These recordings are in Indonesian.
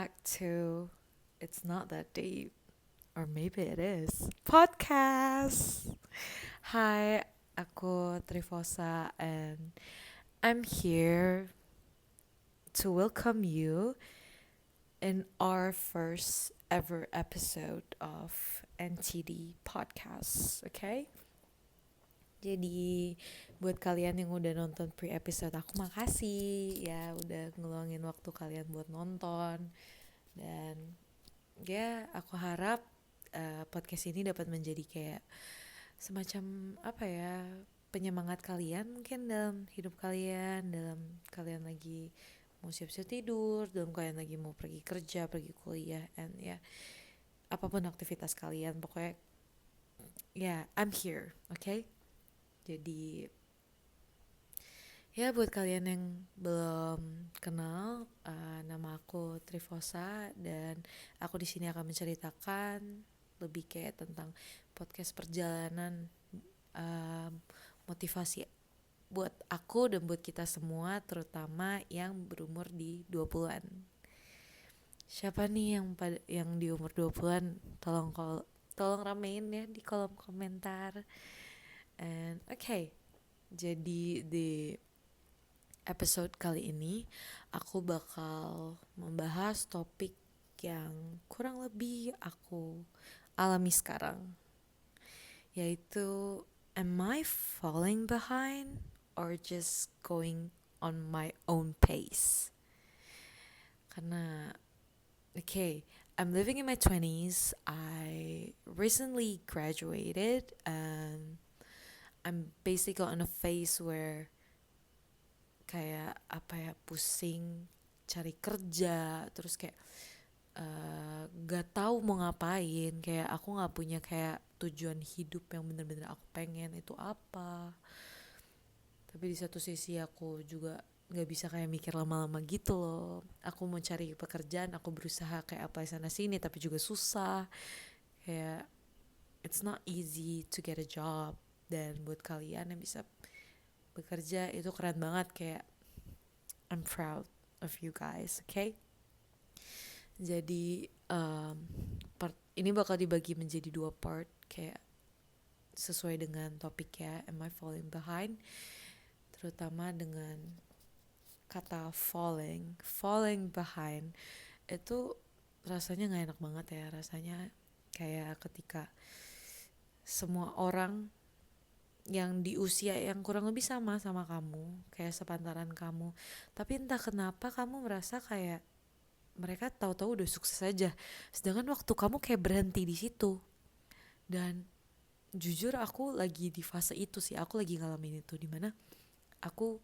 back to It's Not That Deep, or maybe it is, podcast. Hi, aku Trifosa and I'm here to welcome you in our first ever episode of NTD Podcast, okay? Jadi buat kalian yang udah nonton pre-episode aku makasih ya udah ngeluangin waktu kalian buat nonton. Dan ya aku harap podcast ini dapat menjadi kayak semacam apa ya, penyemangat kalian mungkin dalam hidup kalian, dalam kalian lagi mau siap-siap tidur, dalam kalian lagi mau pergi kerja, pergi kuliah, and ya apapun aktivitas kalian, pokoknya ya I'm here, okay? Jadi ya buat kalian yang belum kenal, nama aku Trifosa dan aku di sini akan menceritakan lebih kayak tentang podcast perjalanan, motivasi buat aku dan buat kita semua, terutama yang berumur di 20-an. Siapa nih yang di umur 20-an? Tolong ramein ya di kolom komentar. And okay, jadi di episode kali ini aku bakal membahas topik yang kurang lebih aku alami sekarang, yaitu am I falling behind or just going on my own pace? Karena okay, I'm living in my 20s. I recently graduated and I'm basically on a phase where kayak apa ya, pusing cari kerja, terus kayak gak tahu mau ngapain, kayak aku nggak punya kayak tujuan hidup yang bener-bener aku pengen itu apa. Tapi di satu sisi aku juga nggak bisa kayak mikir lama-lama gitu loh. Aku mau cari pekerjaan, aku berusaha kayak apply sana sini tapi juga susah. Kayak it's not easy to get a job. Dan buat kalian yang bisa bekerja itu keren banget, kayak I'm proud of you guys, okay? Jadi part ini bakal dibagi menjadi 2 part, kayak sesuai dengan topiknya am I falling behind, terutama dengan kata falling behind itu rasanya nggak enak banget ya. Rasanya kayak ketika semua orang yang di usia yang kurang lebih sama kamu, kayak sepantaran kamu, tapi entah kenapa kamu merasa kayak mereka tahu-tahu udah sukses aja, sedangkan waktu kamu kayak berhenti di situ. Dan jujur aku lagi di fase itu sih, aku lagi ngalamin itu, dimana aku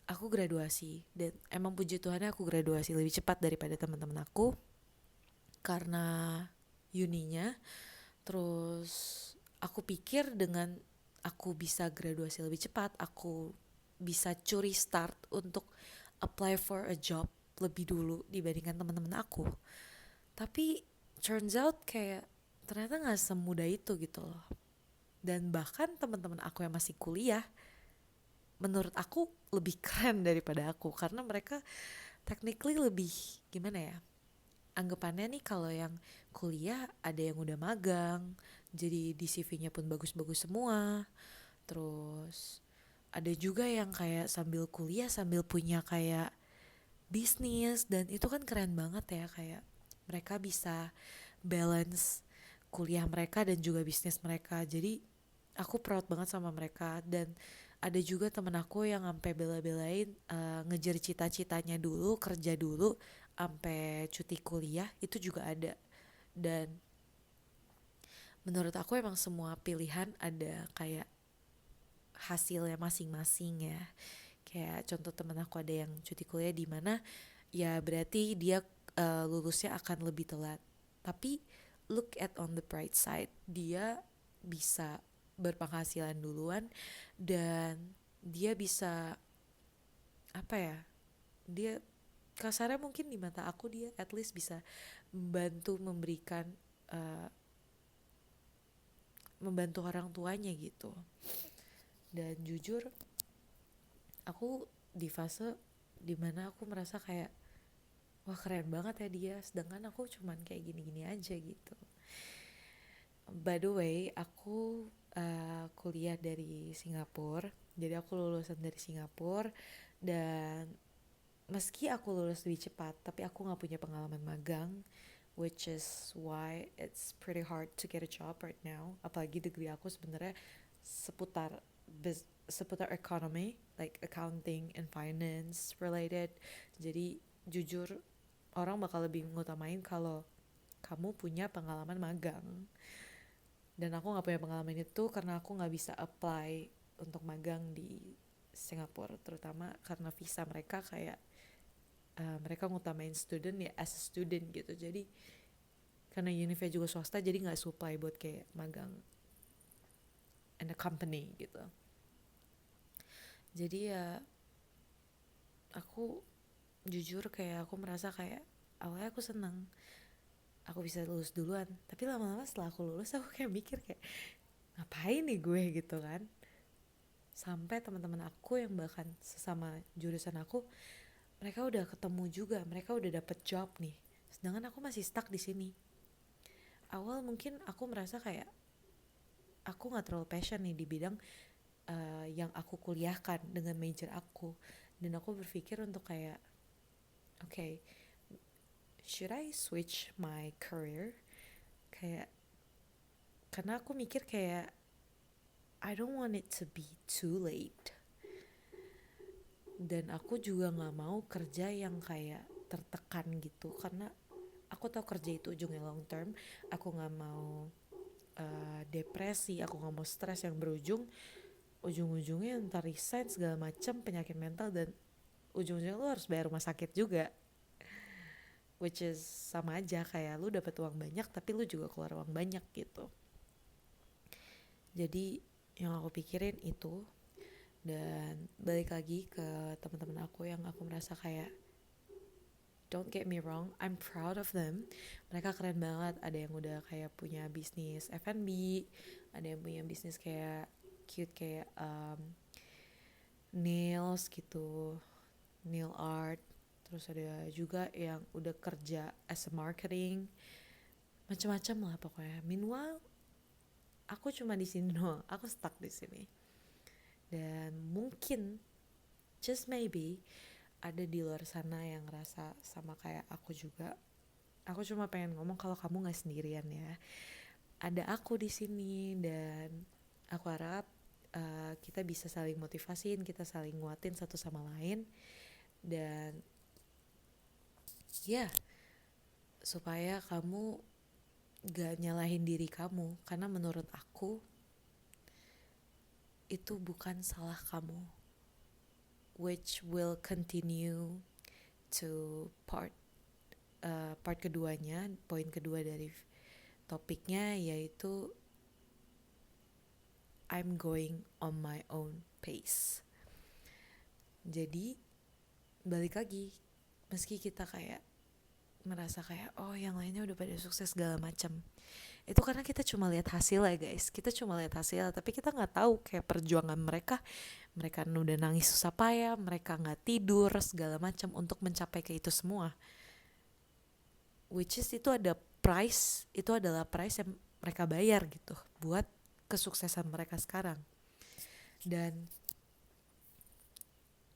graduasi, dan emang puji Tuhannya aku graduasi lebih cepat daripada teman-teman aku karena uninya. Terus aku pikir dengan aku bisa graduasi lebih cepat, aku bisa curi start untuk apply for a job lebih dulu dibandingkan teman-teman aku. Tapi turns out kayak ternyata nggak semudah itu gitu loh. Dan bahkan teman-teman aku yang masih kuliah, menurut aku lebih keren daripada aku, karena mereka technically lebih gimana ya, anggapannya nih kalau yang kuliah ada yang udah magang, jadi di CV-nya pun bagus-bagus semua. Terus ada juga yang kayak sambil kuliah sambil punya kayak bisnis, dan itu kan keren banget ya, kayak mereka bisa balance kuliah mereka dan juga bisnis mereka. Jadi aku proud banget sama mereka. Dan ada juga temen aku yang sampai bela-belain ngejar cita-citanya dulu, kerja dulu sampai cuti kuliah, itu juga ada. Dan menurut aku emang semua pilihan ada kayak hasilnya masing-masing ya. Kayak contoh temen aku ada yang cuti kuliah di mana ya berarti dia lulusnya akan lebih telat. Tapi look at on the bright side, dia bisa berpenghasilan duluan, dan dia bisa apa ya, dia kasarnya mungkin di mata aku dia at least bisa uh, membantu orang tuanya gitu. Dan jujur aku di fase dimana aku merasa kayak wah keren banget ya dia, sedangkan aku cuman kayak gini-gini aja gitu. By the way, aku kuliah dari Singapura, jadi aku lulusan dari Singapura, dan meski aku lulus lebih cepat, tapi aku nggak punya pengalaman magang, which is why it's pretty hard to get a job right now. Apalagi degree aku sebenarnya seputar seputar economy, like accounting and finance related. Jadi jujur orang bakal lebih ngutamain kalau kamu punya pengalaman magang. Dan aku nggak punya pengalaman itu karena aku nggak bisa apply untuk magang di Singapura, terutama karena visa mereka kayak mereka ngutamain student ya as a student gitu. Jadi karena Unive juga swasta, jadi nggak supply buat kayak magang in a company gitu. Jadi ya aku jujur kayak aku merasa kayak awalnya aku senang aku bisa lulus duluan, tapi lama-lama setelah aku lulus aku kayak mikir kayak ngapain nih gue gitu kan. Sampai teman-teman aku yang bahkan sesama jurusan aku, mereka udah ketemu juga, mereka udah dapet job nih, sedangkan aku masih stuck di sini. Awal mungkin aku merasa kayak aku nggak terlalu passion nih di bidang yang aku kuliahkan dengan major aku, dan aku berpikir untuk kayak okay, should I switch my career, kayak karena aku mikir kayak I don't want it to be too late, dan aku juga nggak mau kerja yang kayak tertekan gitu, karena aku tahu kerja itu ujungnya long term. Aku nggak mau depresi, aku nggak mau stres yang berujung ujung-ujungnya ntar resign segala macam, penyakit mental, dan ujung-ujungnya lu harus bayar rumah sakit juga, which is sama aja kayak lu dapat uang banyak tapi lu juga keluar uang banyak gitu. Jadi yang aku pikirin itu, dan balik lagi ke teman-teman aku yang aku merasa kayak don't get me wrong, I'm proud of them. Mereka keren banget, ada yang udah kayak punya bisnis F&B, ada yang punya bisnis kayak cute kayak nails gitu, nail art. Terus ada juga yang udah kerja as a marketing, macam-macam lah pokoknya. Meanwhile, aku cuma di sini doang, aku stuck di sini. Dan mungkin, just maybe, ada di luar sana yang ngerasa sama kayak aku juga. Aku cuma pengen ngomong kalau kamu nggak sendirian ya. Ada aku di sini, dan aku harap kita bisa saling motivasiin, kita saling nguatin satu sama lain, dan ya supaya kamu gak nyalahin diri kamu, karena menurut aku itu bukan salah kamu, which will continue to part keduanya, poin kedua dari topiknya, yaitu I'm going on my own pace. Jadi balik lagi, meski kita kayak merasa kayak oh yang lainnya udah pada sukses segala macam, itu karena kita cuma lihat hasil ya guys, kita cuma lihat hasil, tapi kita nggak tahu kayak perjuangan mereka. Mereka udah nangis susah payah, mereka nggak tidur segala macam untuk mencapai ke itu semua, which is itu ada price, itu adalah price yang mereka bayar gitu buat kesuksesan mereka sekarang. Dan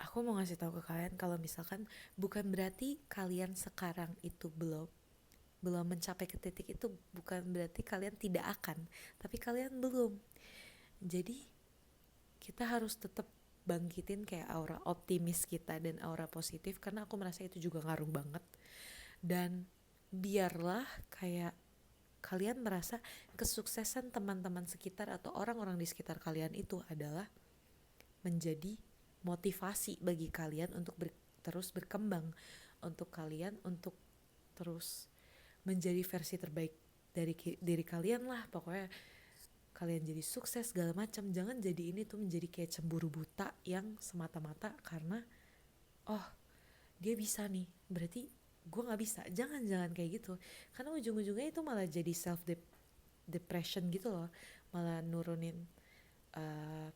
aku mau ngasih tahu ke kalian kalau misalkan bukan berarti kalian sekarang itu belum mencapai ke titik itu, bukan berarti kalian tidak akan, tapi kalian belum. Jadi kita harus tetap bangkitin kayak aura optimis kita dan aura positif, karena aku merasa itu juga ngaruh banget. Dan biarlah kayak kalian merasa kesuksesan teman-teman sekitar atau orang-orang di sekitar kalian itu adalah menjadi motivasi bagi kalian untuk terus berkembang, untuk kalian untuk terus menjadi versi terbaik dari diri kalian lah pokoknya. Kalian jadi sukses segala macam, jangan jadi ini tuh menjadi kayak cemburu buta yang semata-mata karena oh dia bisa nih berarti gue nggak bisa. Jangan kayak gitu, karena ujung-ujungnya itu malah jadi self depression gitu loh, malah nurunin uh,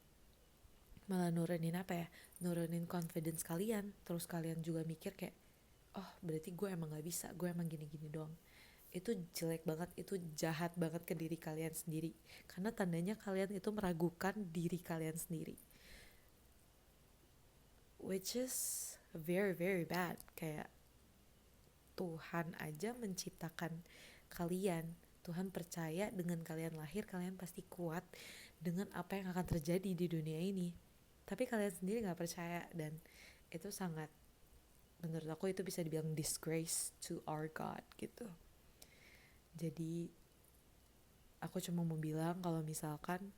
nurunin apa ya, nurunin confidence kalian. Terus kalian juga mikir kayak oh berarti gue emang gak bisa, gue emang gini-gini doang. Itu jelek banget, itu jahat banget ke diri kalian sendiri, karena tandanya kalian itu meragukan diri kalian sendiri, which is very very bad. Kayak Tuhan aja menciptakan kalian, Tuhan percaya dengan kalian lahir kalian pasti kuat dengan apa yang akan terjadi di dunia ini, tapi kalian sendiri gak percaya. Dan itu sangat, menurut aku itu bisa dibilang disgrace to our God gitu. Jadi aku cuma mau bilang kalau misalkan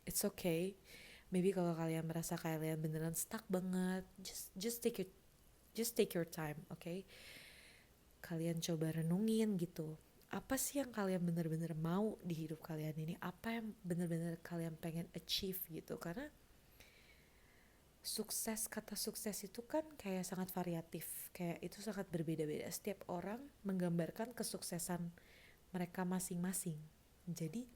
it's okay, maybe kalau kalian merasa kalian beneran stuck banget, just take your time, okay? Kalian coba renungin gitu, apa sih yang kalian bener-bener mau di hidup kalian ini, apa yang bener-bener kalian pengen achieve gitu. Karena sukses, kata sukses itu kan kayak sangat variatif, kayak itu sangat berbeda-beda, setiap orang menggambarkan kesuksesan mereka masing-masing. Jadi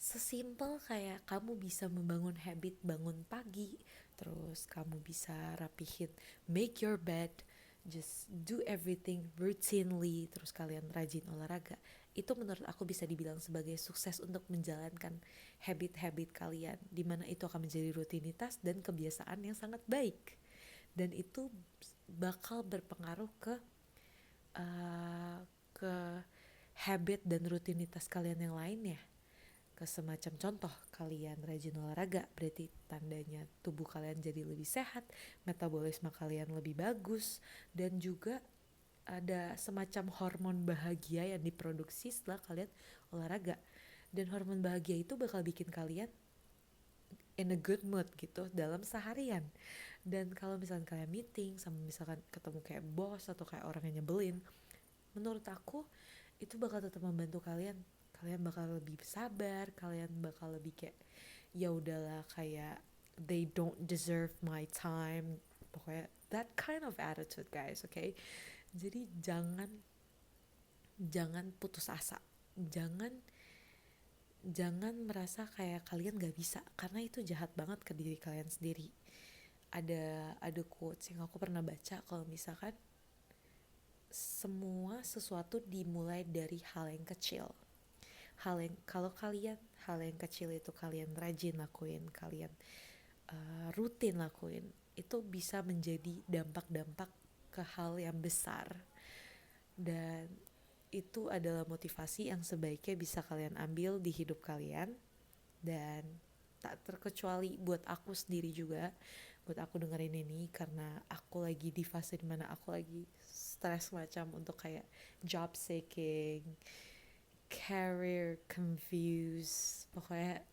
sesimpel kayak kamu bisa membangun habit bangun pagi, terus kamu bisa rapihin, make your bed, just do everything routinely, terus kalian rajin olahraga, itu menurut aku bisa dibilang sebagai sukses untuk menjalankan habit-habit kalian, dimana itu akan menjadi rutinitas dan kebiasaan yang sangat baik, dan itu bakal berpengaruh uh, ke habit dan rutinitas kalian yang lainnya. Ke semacam contoh, kalian rajin olahraga, berarti tandanya tubuh kalian jadi lebih sehat, metabolisme kalian lebih bagus, dan juga ada semacam hormon bahagia yang diproduksi setelah kalian olahraga. Dan hormon bahagia itu bakal bikin kalian in a good mood gitu dalam seharian. Dan kalau misalkan kalian meeting sama misalkan ketemu kayak bos atau kayak orang yang nyebelin, menurut aku itu bakal tetap membantu kalian. Kalian bakal lebih sabar, kalian bakal lebih kayak ya udahlah, kayak they don't deserve my time, pokoknya that kind of attitude guys, okay? Jadi jangan putus asa, jangan merasa kayak kalian gak bisa, karena itu jahat banget ke diri kalian sendiri. Ada quotes yang aku pernah baca, kalau misalkan semua sesuatu dimulai dari hal yang kecil. Kalau kalian hal yang kecil itu kalian rajin lakuin, kalian rutin lakuin, itu bisa menjadi dampak-dampak ke hal yang besar. Dan itu adalah motivasi yang sebaiknya bisa kalian ambil di hidup kalian. Dan tak terkecuali buat aku sendiri juga, buat aku dengerin ini, karena aku lagi di fase dimana aku lagi stres macam untuk kayak job seeking, career confused, pokoknya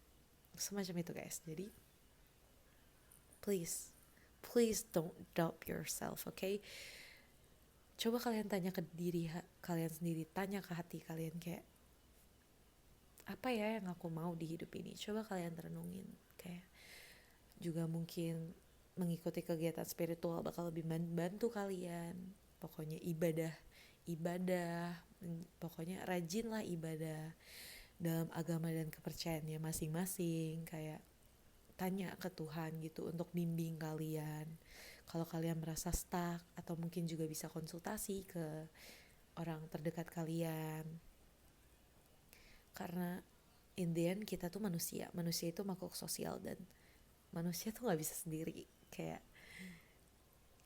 semacam itu guys. Jadi please don't doubt yourself, okay? Coba kalian tanya ke diri kalian sendiri, tanya ke hati kalian kayak apa ya yang aku mau di hidup ini. Coba kalian renungin, kayak juga mungkin mengikuti kegiatan spiritual bakal lebih membantu kalian. Pokoknya ibadah, pokoknya rajinlah ibadah dalam agama dan kepercayaannya masing-masing. Kayak tanya ke Tuhan gitu untuk bimbing kalian. Kalau kalian merasa stuck, atau mungkin juga bisa konsultasi ke orang terdekat kalian. Karena in the end kita tuh manusia itu makhluk sosial, dan manusia tuh gak bisa sendiri. Kayak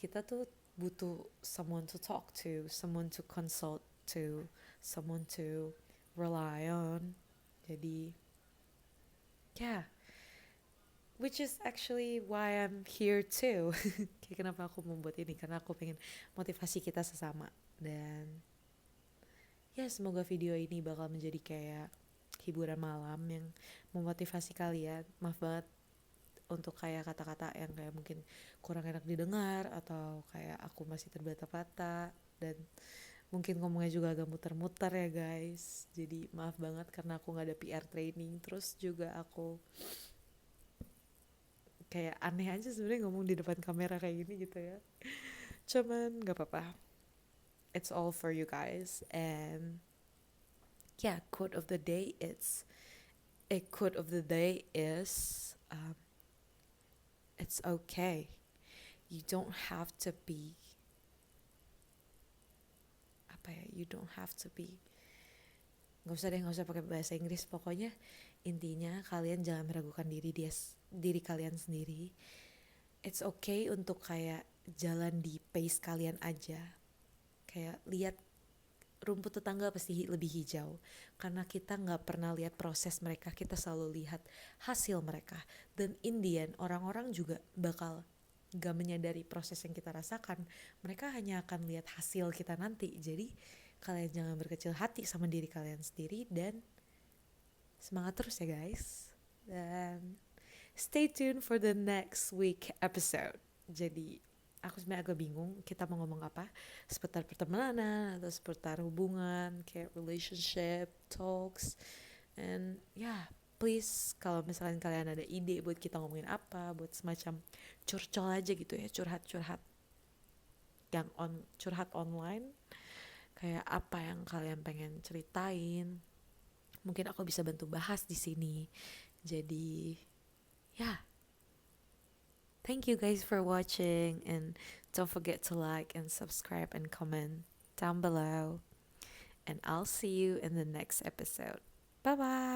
kita tuh butuh someone to talk to, someone to consult to, someone to rely on. Jadi yeah, which is actually why I'm here too. Kayak kenapa aku membuat ini, karena aku pengen motivasi kita sesama. Dan ya semoga video ini bakal menjadi kayak hiburan malam yang memotivasi kalian. Maaf banget untuk kayak kata-kata yang kayak mungkin kurang enak didengar, atau kayak aku masih terbata-bata, dan mungkin ngomongnya juga agak muter-muter ya guys. Jadi maaf banget karena aku gak ada PR training, terus juga aku kayak aneh aja sebenarnya ngomong di depan kamera kayak gini gitu ya. Cuman gak apa-apa, it's all for you guys. And yeah, quote of the day is it's okay. You don't have to be apa ya, you don't have to be, nggak usah pakai bahasa Inggris, pokoknya intinya kalian jangan meragukan diri kalian sendiri. It's okay untuk kayak jalan di pace kalian aja, kayak lihat rumput tetangga pasti lebih hijau, karena kita nggak pernah lihat proses mereka, kita selalu lihat hasil mereka. Dan in the end, orang-orang juga bakal gak menyadari proses yang kita rasakan, mereka hanya akan lihat hasil kita nanti. Jadi kalian jangan berkecil hati sama diri kalian sendiri, dan semangat terus ya guys, dan stay tuned for the next week episode. Jadi aku sebenarnya agak bingung kita mau ngomong apa, seputar pertemanan atau seputar hubungan, kayak relationship talks. And yeah, please kalau misalkan kalian ada ide buat kita ngomongin apa, buat semacam curcol aja gitu ya, curhat-curhat yang curhat online, kayak apa yang kalian pengen ceritain, mungkin aku bisa bantu bahas di sini. Jadi yeah, thank you guys for watching, and don't forget to like and subscribe and comment down below. And I'll see you in the next episode. Bye bye.